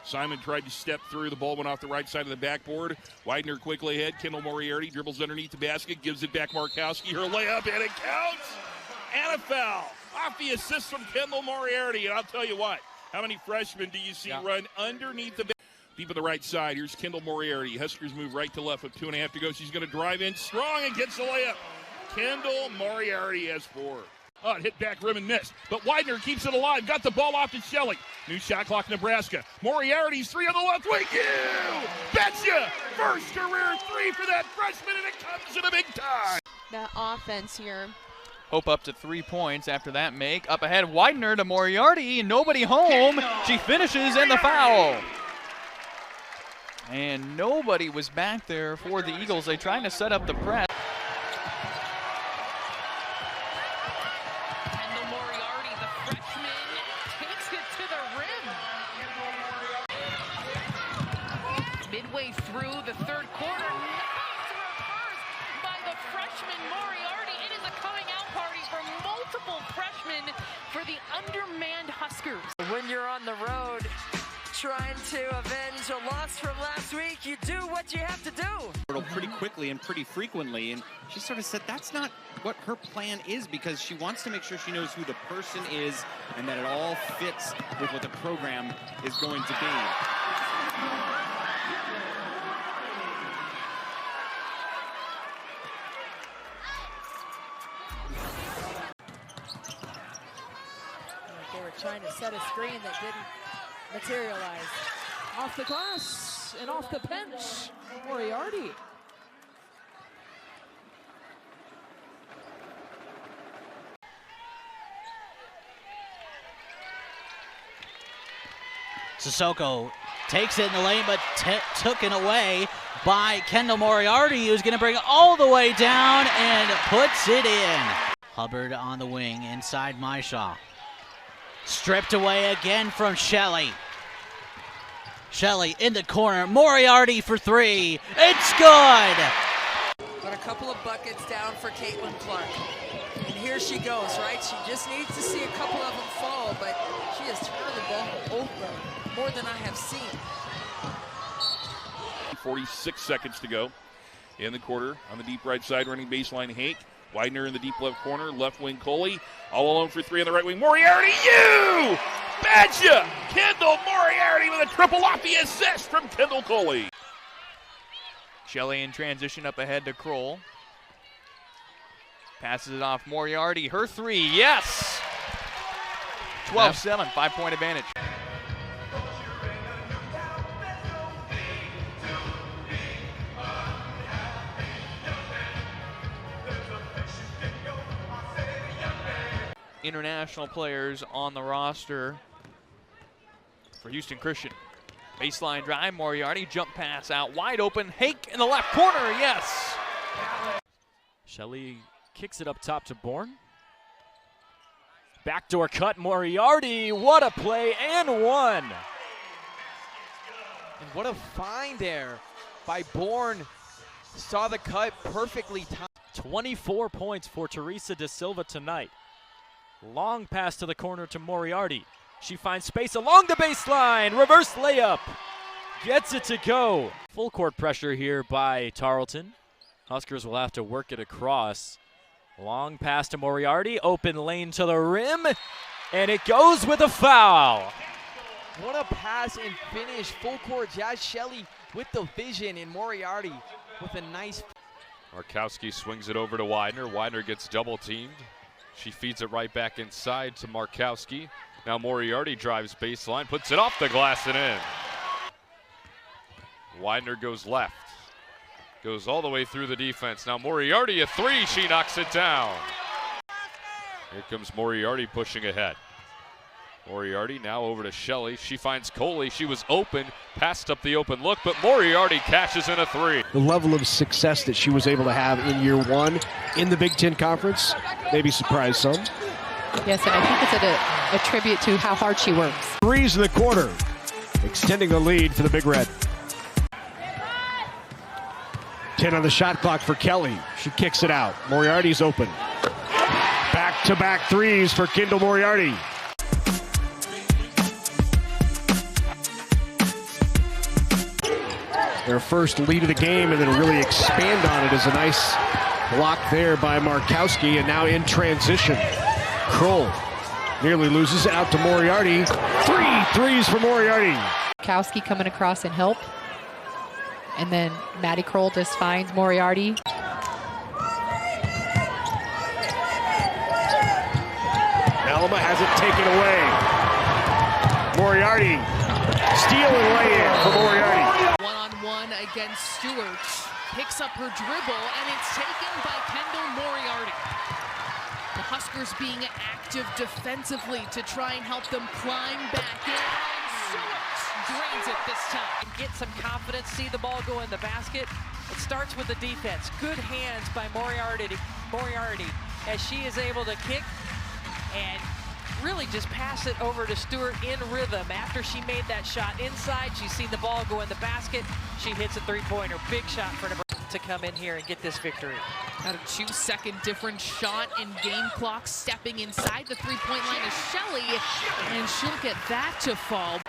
Simon tried to step through. The ball went off the right side of the backboard. Widener quickly ahead. Kendall Moriarty dribbles underneath the basket, gives it back Markowski. Her layup, and it counts. And a foul. Off the assist from Kendall Moriarty. And I'll tell you what, how many freshmen do you see run underneath the basket? Deep on the right side. Here's Kendall Moriarty. Huskers move right to left with 2.5 to go. She's going to drive in strong and gets the layup. Kendall Moriarty has 4. Oh, it hit back rim and missed. But Widener keeps it alive. Got the ball off to Shelley. New shot clock, Nebraska. Moriarty's 3 on the left wing. You betcha! First career 3 for that freshman, and it comes in a big time. That offense here. Hope up to 3 points after that make. Up ahead, Widener to Moriarty. Nobody home. She finishes and the foul. And nobody was back there for the Eagles. They tried to set up the press. Kendall Moriarty, the freshman, takes it to the rim. Midway through the third quarter, nice reverse by the freshman Moriarty. It is a coming out party for multiple freshmen for the undermanned Huskers. When you're on the road, trying to avenge a loss from last week, you do what you have to do. Pretty quickly and pretty frequently, and she sort of said that's not what her plan is, because she wants to make sure she knows who the person is and that it all fits with what the program is going to be. They were trying to set a screen that didn't materialize. Off the glass and off the bench, Moriarty. Sissoko takes it in the lane, but taken away by Kendall Moriarty, who's going to bring it all the way down and puts it in. Hubbard on the wing inside Myshaw. Stripped away again from Shelley. Shelley in the corner. Moriarty for 3. It's good! But a couple of buckets down for Caitlin Clark. And here she goes, right? She just needs to see a couple of them fall, but she has turned the ball over more than I have seen. 46 seconds to go in the quarter. On the deep right side, running baseline, Hake. Widener in the deep left corner, left wing Coley. All alone for 3 on the right wing. Moriarty, you betcha! Kendall Moriarty with a triple off the assist from Kendall Coley. Shelley in transition up ahead to Kroll. Passes it off Moriarty. Her 3, yes! 12-7, 5-point advantage. International players on the roster for Houston Christian. Baseline drive, Moriarty, jump pass out wide open. Hake in the left corner, yes! Shelley kicks it up top to Bourne. Backdoor cut, Moriarty, what a play, and 1. And what a find there by Bourne. Saw the cut perfectly timed. 24 points for Teresa Da Silva tonight. Long pass to the corner to Moriarty. She finds space along the baseline. Reverse layup. Gets it to go. Full court pressure here by Tarleton. Huskers will have to work it across. Long pass to Moriarty. Open lane to the rim. And it goes with a foul. What a pass and finish. Full court. Jazz Shelley with the vision, and Moriarty with a nice. Markowski swings it over to Widener. Widener gets double teamed. She feeds it right back inside to Markowski. Now Moriarty drives baseline, puts it off the glass and in. Widener goes left. Goes all the way through the defense. Now Moriarty a 3, she knocks it down. Here comes Moriarty pushing ahead. Moriarty now over to Shelley. She finds Coley. She was open, passed up the open look, but Moriarty cashes in a 3. The level of success that she was able to have in year 1 in the Big Ten Conference maybe surprised some. Yes, and I think it's a tribute to how hard she works. 3s in the quarter, extending the lead for the Big Red. 10 on the shot clock for Kelly. She kicks it out. Moriarty's open. Back-to-back 3s for Kendall Moriarty. their first lead of the game and then really expand on it is a nice block there by Markowski, and now in transition. Kroll nearly loses it out to Moriarty. 3 threes for Moriarty. Markowski coming across and help. And then Maddie Kroll just finds Moriarty. Alma has it taken away. Moriarty, steal and lay in for Moriarty. One-on-one against Stewart. Picks up her dribble, and it's taken by Kendall Moriarty. The Huskers being active defensively to try and help them climb back in. And Stewart drains it this time. Get some confidence, see the ball go in the basket. It starts with the defense. Good hands by Moriarty as she is able to kick and really just pass it over to Stewart in rhythm. After she made that shot inside, she's seen the ball go in the basket. She hits a three-pointer. Big shot for Nebraska to come in here and get this victory. Got a 2-second difference shot in game clock. Stepping inside the three-point line is Shelley, and she'll get that to fall.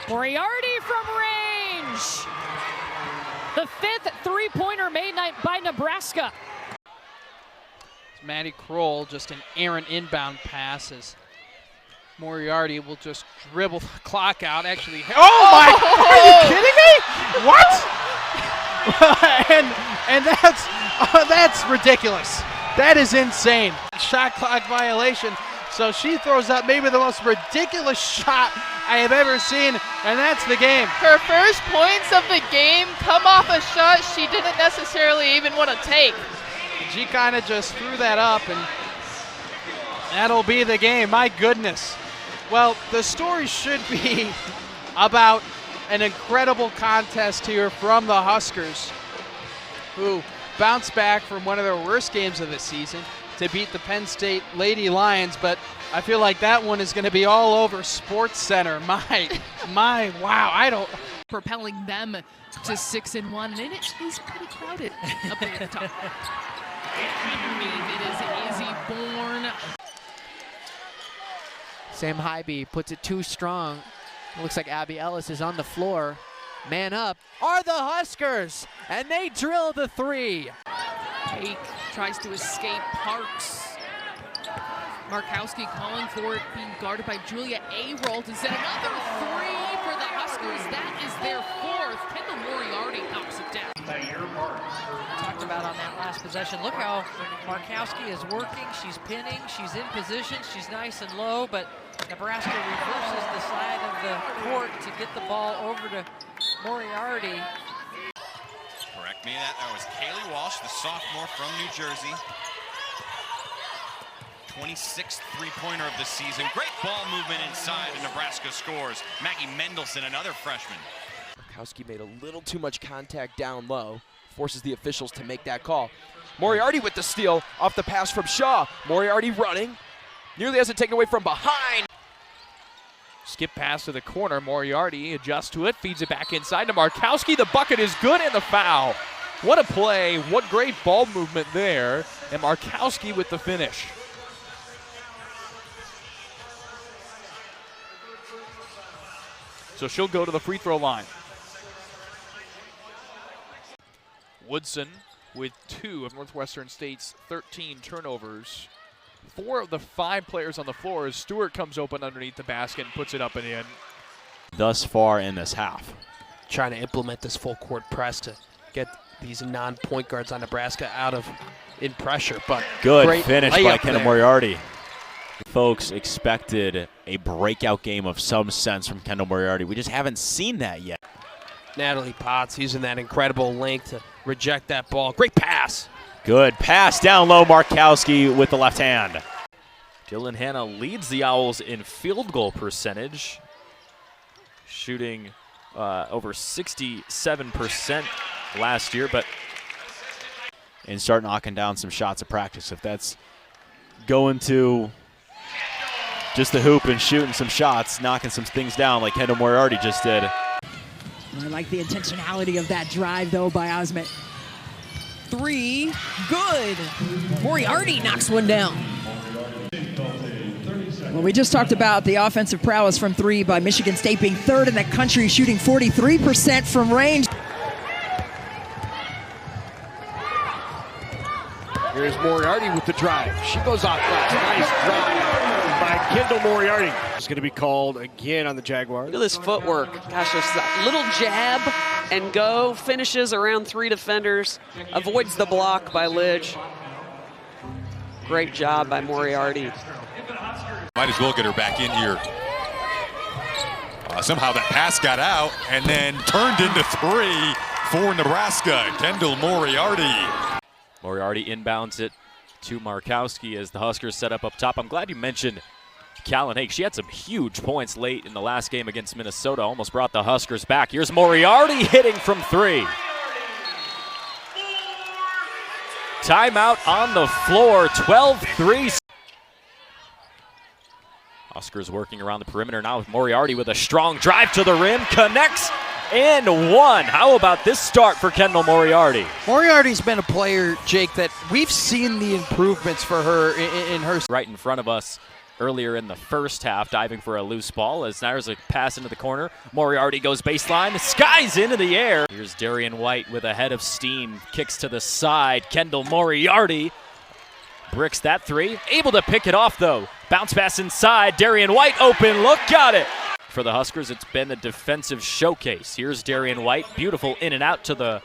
Moriarty from range. The 5th three-pointer made by Nebraska. Maddie Kroll, just an errant inbound pass as Moriarty will just dribble the clock out. Actually, oh my! Are you kidding me? What? and that's ridiculous. That is insane. Shot clock violation. So she throws up maybe the most ridiculous shot I have ever seen, and that's the game. Her first points of the game come off a shot she didn't necessarily even want to take. She kind of just threw that up, and that'll be the game. My goodness. Well, the story should be about an incredible contest here from the Huskers, who bounced back from one of their worst games of the season to beat the Penn State Lady Lions, but I feel like that one is going to be all over Sports Center. My, wow, propelling them to 6-1, and it is pretty crowded up there at the top. It is Izzy Bourne. Sam Hybe puts it too strong. It looks like Abby Ellis is on the floor. Man up are the Huskers, and they drill the 3. Hake tries to escape Parks. Markowski calling for it, being guarded by Julia Arold. Is it another 3 for the Huskers? That is their 4th. Kendall Moriarty knocks it down. Talked about on that last possession. Look how Markowski is working. She's pinning. She's in position. She's nice and low, but Nebraska reverses the side of the court to get the ball over to Moriarty. Correct me, that was Kaylee Walsh, the sophomore from New Jersey. 26th three-pointer of the season. Great ball movement inside, and Nebraska scores. Maggie Mendelson, another freshman. Markowski made a little too much contact down low, forces the officials to make that call. Moriarty with the steal off the pass from Shaw. Moriarty running, nearly has it taken away from behind. Skip pass to the corner. Moriarty adjusts to it, feeds it back inside to Markowski. The bucket is good, and the foul. What a play. What great ball movement there. And Markowski with the finish. So she'll go to the free throw line. Woodson with 2 of Northwestern State's 13 turnovers. 4 of the 5 players on the floor as Stewart comes open underneath the basket and puts it up and in. Thus far in this half. Trying to implement this full court press to get these non-point guards on Nebraska out of in pressure, but good finish by Kendall Moriarty. Folks expected a breakout game of some sense from Kendall Moriarty. We just haven't seen that yet. Natalie Potts using that incredible length to reject that ball. Great pass. Good pass down low. Markowski with the left hand. Dylan Hanna leads the Owls in field goal percentage, shooting over 67% last year, and start knocking down some shots at practice. If that's going to just the hoop and shooting some shots, knocking some things down like Kendall Moriarty just did. I like the intentionality of that drive, though, by Osment. 3, good. Moriarty knocks one down. Well, we just talked about the offensive prowess from three by Michigan State being third in the country, shooting 43% from range. Here's Moriarty with the drive. She goes off glass. Nice drive by Kendall Moriarty. It's going to be called again on the Jaguars. Look at this footwork. Gosh, just a little jab and go. Finishes around three defenders. Avoids the block by Lidge. Great job by Moriarty. Might as well get her back in here. Somehow that pass got out and then turned into three for Nebraska. Kendall Moriarty. Moriarty inbounds it to Markowski as the Huskers set up top. I'm glad you mentioned Callan Hake. She had some huge points late in the last game against Minnesota. Almost brought the Huskers back. Here's Moriarty hitting from three. Timeout on the floor, 12-3. Huskers working around the perimeter now with Moriarty with a strong drive to the rim. Connects and one. How about this start for Kendall Moriarty? Moriarty's been a player, Jake, that we've seen the improvements for her in her. Right in front of us earlier in the first half, diving for a loose ball as there's a pass into the corner. Moriarty goes baseline, skies into the air. Here's Darian White with a head of steam, kicks to the side. Kendall Moriarty bricks that three, able to pick it off though. Bounce pass inside, Darian White open look, got it. For the Huskers, it's been a defensive showcase. Here's Darian White, beautiful in and out to the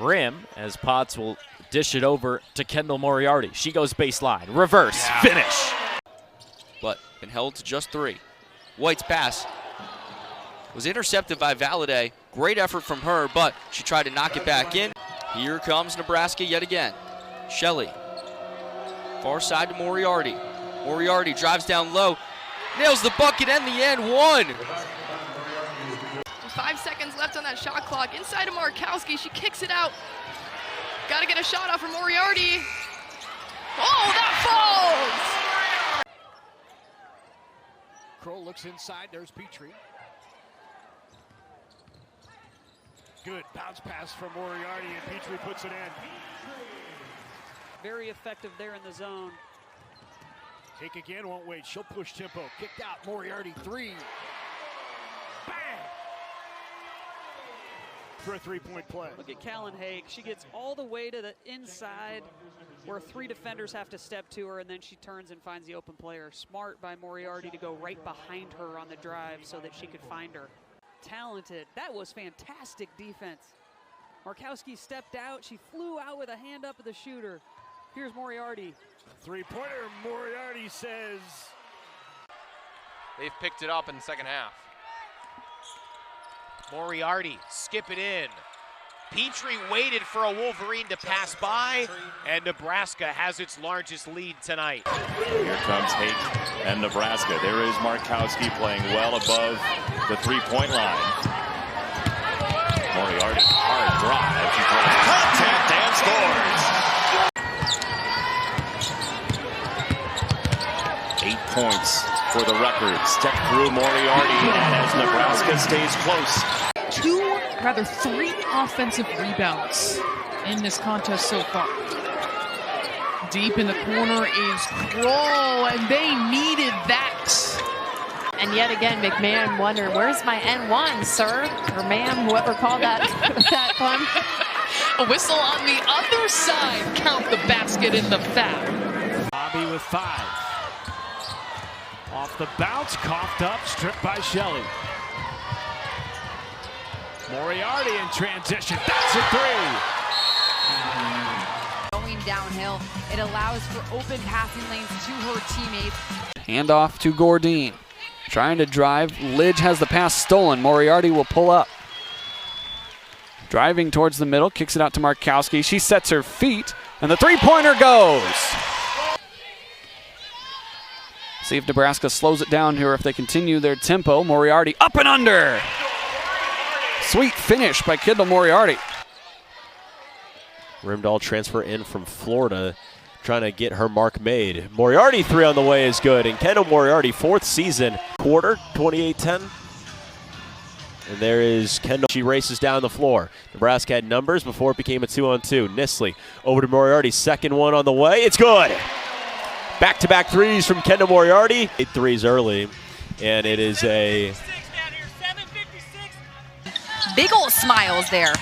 rim as Potts will dish it over to Kendall Moriarty. She goes baseline, reverse, finish. But been held to just three. White's pass was intercepted by Valladay. Great effort from her, but she tried to knock it back in. Here comes Nebraska yet again. Shelley, far side to Moriarty. Moriarty drives down low, nails the bucket and the end one. 5 seconds left on that shot clock. Inside of Markowski, she kicks it out. Got to get a shot off for Moriarty. Oh, that falls! Kroll looks inside. There's Petrie. Good bounce pass from Moriarty, and Petrie puts it in. Very effective there in the zone. Take again, won't wait. She'll push tempo. Kicked out. Moriarty, three. Bang! For a three-point play. Look at Callan Hake. She gets all the way to the inside where three defenders have to step to her, and then she turns and finds the open player. Smart by Moriarty to go right behind her on the drive so that she could find her. Talented. That was fantastic defense. Markowski stepped out. She flew out with a hand up of the shooter. Here's Moriarty. Three-pointer, Moriarty says. They've picked it up in the second half. Moriarty, skip it in. Petrie waited for a Wolverine to pass by, and Nebraska has its largest lead tonight. Here comes Hake and Nebraska. There is Markowski playing well above the three-point line. Moriarty, hard drive. She draws contact and scores. 8 points for the Rutgers. Step through Moriarty, and as Nebraska stays close. Three offensive rebounds in this contest so far. Deep in the corner is Kroll, and they needed that. And yet again, McMahon wondering, where's my N1, sir? Or ma'am, whoever called that, that one. A whistle on the other side. Count the basket in the foul. Bobby with 5. Off the bounce, coughed up, stripped by Shelley. Moriarty in transition, that's a three. Going downhill, it allows for open passing lanes to her teammates. Handoff to Gordine. Trying to drive, Lidge has the pass stolen. Moriarty will pull up. Driving towards the middle, kicks it out to Markowski. She sets her feet, and the three-pointer goes. See if Nebraska slows it down here if they continue their tempo. Moriarty up and under. Sweet finish by Kendall Moriarty. Rimdahl transfer in from Florida, trying to get her mark made. Moriarty three on the way is good, and Kendall Moriarty, 4th season, quarter, 28-10. And there is Kendall. She races down the floor. Nebraska had numbers before it became a 2-on-2. Nisley over to Moriarty, second one on the way. It's good. Back-to-back threes from Kendall Moriarty. 8 threes early, and it is a Big old smiles there.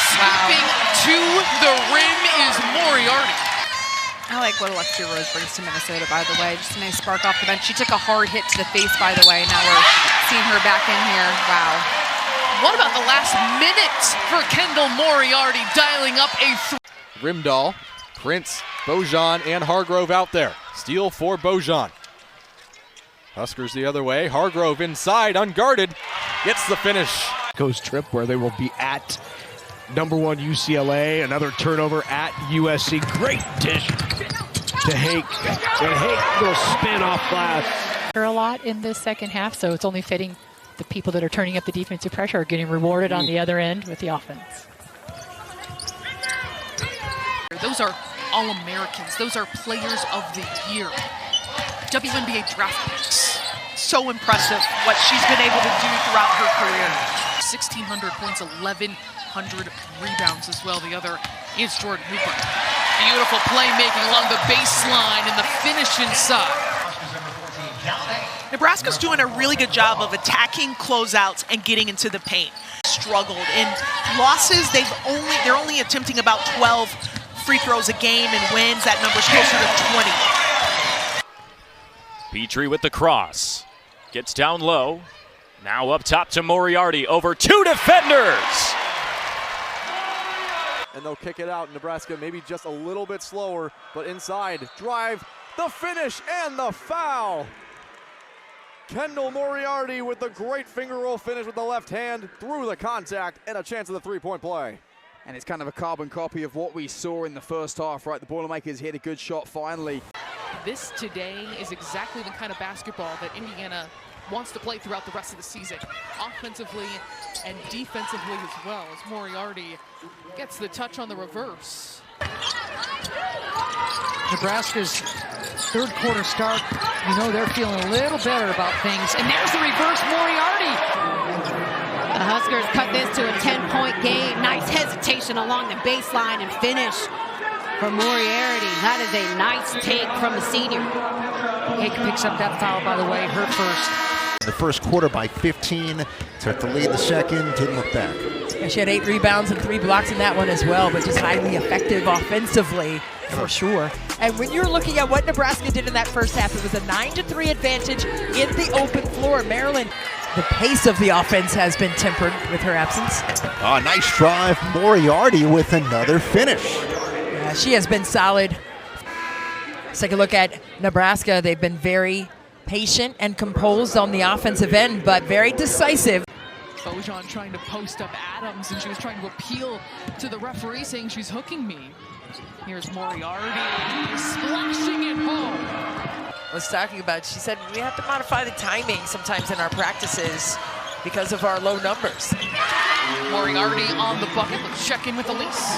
Stepping to the rim is Moriarty. I like what Alexia Rose brings to Minnesota, by the way. Just a nice spark off the bench. She took a hard hit to the face, by the way. Now we're seeing her back in here. Wow. What about the last minute for Kendall Moriarty dialing up a Rimdahl, Prince, Bojan, and Hargrove out there. Steal for Bojan. Huskers the other way. Hargrove inside, unguarded, gets the finish. Coast trip where they will be at #1 UCLA. Another turnover at USC. Great dish to Hake. And Hake will spin off glass. A lot in this second half, so it's only fitting the people that are turning up the defensive pressure are getting rewarded on the other end with the offense. Those are All-Americans. Those are players of the year. WNBA draft picks. So impressive what she's been able to do throughout her career. 1,600 points, 1,100 rebounds as well. The other is Jordan Hooper. Beautiful playmaking along the baseline and the finish inside. Nebraska's doing a really good job of attacking closeouts and getting into the paint. Struggled in losses. They're only attempting about 12 free throws a game, and wins that number's closer to 20. Petrie with the cross. Gets down low. Now up top to Moriarty over 2 defenders. And they'll kick it out. Nebraska maybe just a little bit slower, but inside. Drive, the finish, and the foul. Kendall Moriarty with the great finger roll finish with the left hand through the contact and a chance of the three-point play. And it's kind of a carbon copy of what we saw in the first half, right? The Boilermakers hit a good shot finally. This today is exactly the kind of basketball that Indiana wants to play throughout the rest of the season, offensively and defensively as well, as Moriarty gets the touch on the reverse. Nebraska's third quarter start, you know they're feeling a little better about things. And there's the reverse Moriarty. The Huskers cut this to a 10-point game. Nice hesitation along the baseline and finish for Moriarty. That is a nice take from the senior. Hake picks up that foul, by the way, her first. The first quarter by 15, took the lead in the second, didn't look back. Yeah, she had 8 rebounds and 3 blocks in that one as well, but just highly effective offensively for sure. And when you're looking at what Nebraska did in that first half, it was a 9-3 advantage in the open floor. Maryland, the pace of the offense has been tempered with her absence. Oh, nice drive. Moriarty with another finish. Yeah, she has been solid. Let's take a look at Nebraska. They've been very patient and composed on the offensive end, but very decisive. Bojan trying to post up Adams, and she was trying to appeal to the referee, saying she's hooking me. Here's Moriarty splashing it home. Was talking about, she said we have to modify the timing sometimes in our practices because of our low numbers. Moriarty on the bucket. Let's check in with Elise.